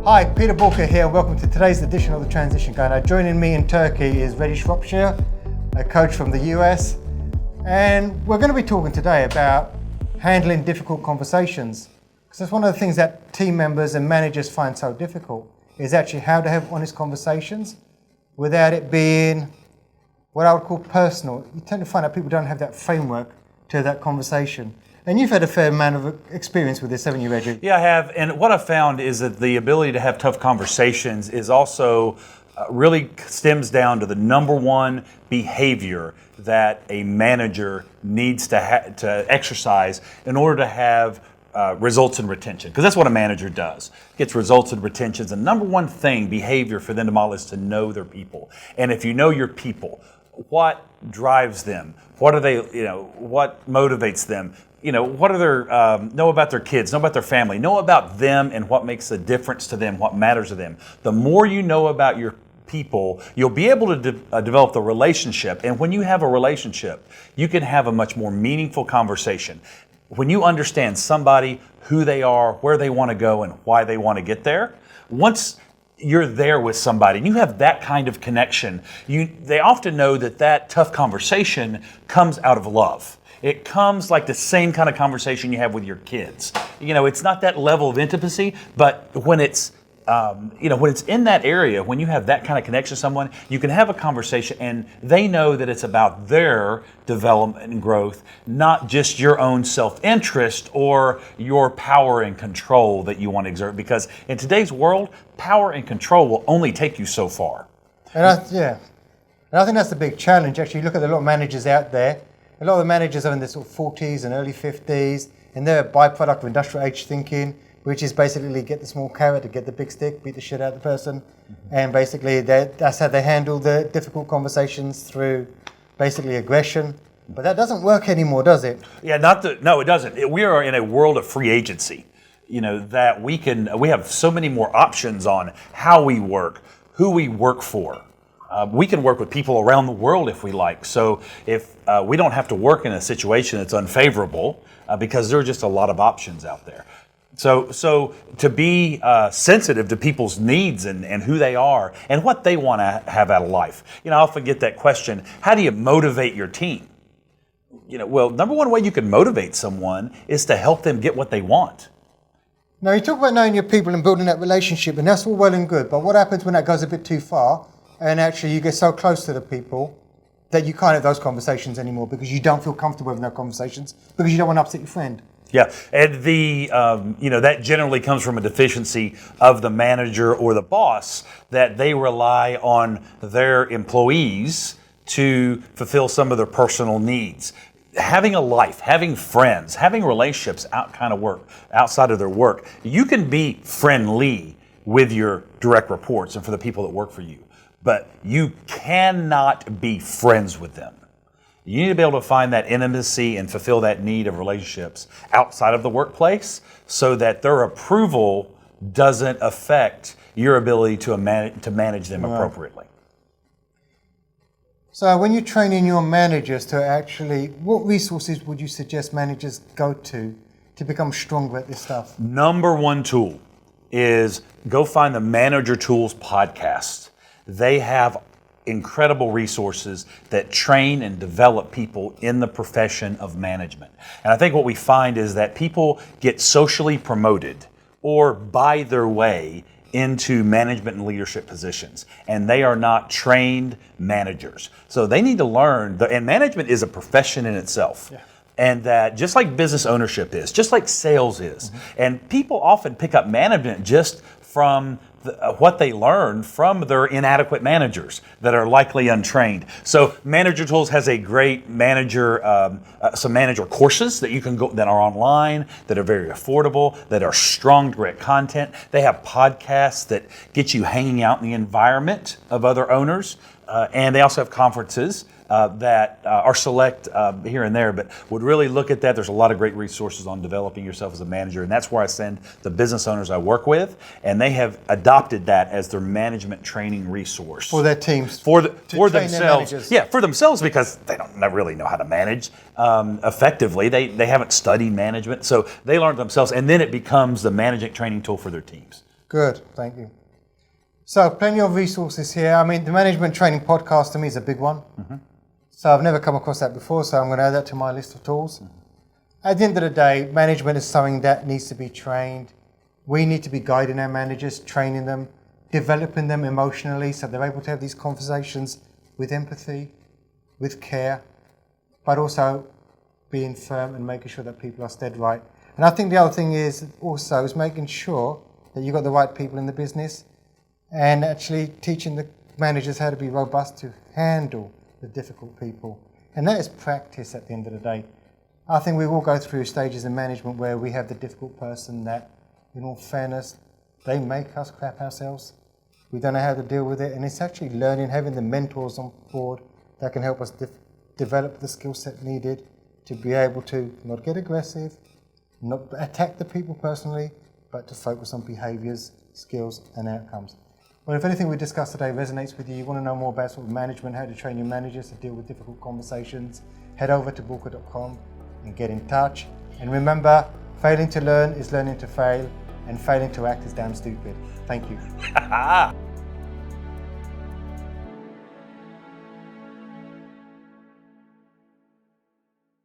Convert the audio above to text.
Hi, Peter Boolkah here. Welcome to today's edition of the Transition Guy. Now, joining me in Turkey is Reggie Shropshire, a coach from the US. And we're going to be talking today about handling difficult conversations. Because that's one of the things that team members and managers find so difficult, is actually how to have honest conversations without it being what I would call personal. You tend to find that people don't have that framework to that conversation. And you've had a fair amount of experience with this, haven't you, Reggie? Yeah, I have. And what I've found is that the ability to have tough conversations is also really stems down to the number one behavior that a manager needs to exercise in order to have results in retention. Because that's what a manager does. Gets results in retention. The number one behavior for them to model is to know their people. And if you know your people, what drives them? What are they, what motivates them? What are their, know about their kids, know about their family, know about them and what makes a difference to them, what matters to them. The more you know about your people, you'll be able to develop the relationship. And when you have a relationship, you can have a much more meaningful conversation. When you understand somebody, who they are, where they want to go, and why they want to get there, once you're there with somebody and you have that kind of connection, they often know that tough conversation comes out of love. It comes like the same kind of conversation you have with your kids. It's not that level of intimacy, but when it's when it's in that area, when you have that kind of connection to someone, you can have a conversation and they know that it's about their development and growth, not just your own self-interest or your power and control that you want to exert. Because in today's world, power and control will only take you so far. And I think that's the big challenge. Actually, look at a lot of managers out there. A lot of the managers are in their sort of 40s and early 50s, and they're a byproduct of industrial age thinking, which is basically get the small carrot to get the big stick, beat the shit out of the person. And basically that's how they handle the difficult conversations, through basically aggression. But that doesn't work anymore, does it? Yeah, no, it doesn't. We are in a world of free agency. That we have so many more options on how we work, who we work for. We can work with people around the world if we like. So if we don't have to work in a situation that's unfavorable, because there are just a lot of options out there. So to be sensitive to people's needs and who they are and what they want to have out of life. I often get that question, how do you motivate your team? Well, number one way you can motivate someone is to help them get what they want. Now, you talk about knowing your people and building that relationship, and that's all well and good. But what happens when that goes a bit too far and actually you get so close to the people that you can't have those conversations anymore because you don't feel comfortable having those conversations because you don't want to upset your friend? Yeah, and that generally comes from a deficiency of the manager or the boss, that they rely on their employees to fulfill some of their personal needs. Having a life, having friends, having relationships outside of their work, you can be friendly with your direct reports and for the people that work for you, but you cannot be friends with them. You need to be able to find that intimacy and fulfill that need of relationships outside of the workplace so that their approval doesn't affect your ability to manage them appropriately. So when you're training your managers to actually, what resources would you suggest managers go to become stronger at this stuff? Number one tool is go find the Manager Tools podcast. They have incredible resources that train and develop people in the profession of management. And I think what we find is that people get socially promoted or buy their way into management and leadership positions, and they are not trained managers. So they need to learn, and management is a profession in itself. Yeah. And that just like business ownership is, just like sales is, and people often pick up management just from what they learn from their inadequate managers that are likely untrained. So Manager Tools has a great some manager courses that you can go, that are online, that are very affordable, that are strong direct content. They have podcasts that get you hanging out in the environment of other owners. And they also have conferences that are select here and there, but would really look at that. There's a lot of great resources on developing yourself as a manager, and that's where I send the business owners I work with, and they have adopted that as their management training resource. For their teams. For themselves. Yeah, for themselves, because they don't really know how to manage effectively. They haven't studied management, so they learn themselves, and then it becomes the management training tool for their teams. Good, thank you. So plenty of resources here. I mean, the management training podcast to me is a big one. So I've never come across that before, so I'm going to add that to my list of tools. At the end of the day, management is something that needs to be trained. We need to be guiding our managers, training them, developing them emotionally so they're able to have these conversations with empathy, with care, but also being firm and making sure that people are stead right. And I think the other thing is also is making sure that you've got the right people in the business and actually teaching the managers how to be robust to handle the difficult people. And that is practice at the end of the day. I think we all go through stages in management where we have the difficult person that, in all fairness, they make us crap ourselves. We don't know how to deal with it. And it's actually learning, having the mentors on board that can help us develop the skill set needed to be able to not get aggressive, not attack the people personally, but to focus on behaviours, skills and outcomes. Well, if anything we discussed today resonates with you, you want to know more about sort of management, how to train your managers to deal with difficult conversations, head over to boolkah.com and get in touch. And remember, failing to learn is learning to fail, and failing to act is damn stupid. Thank you.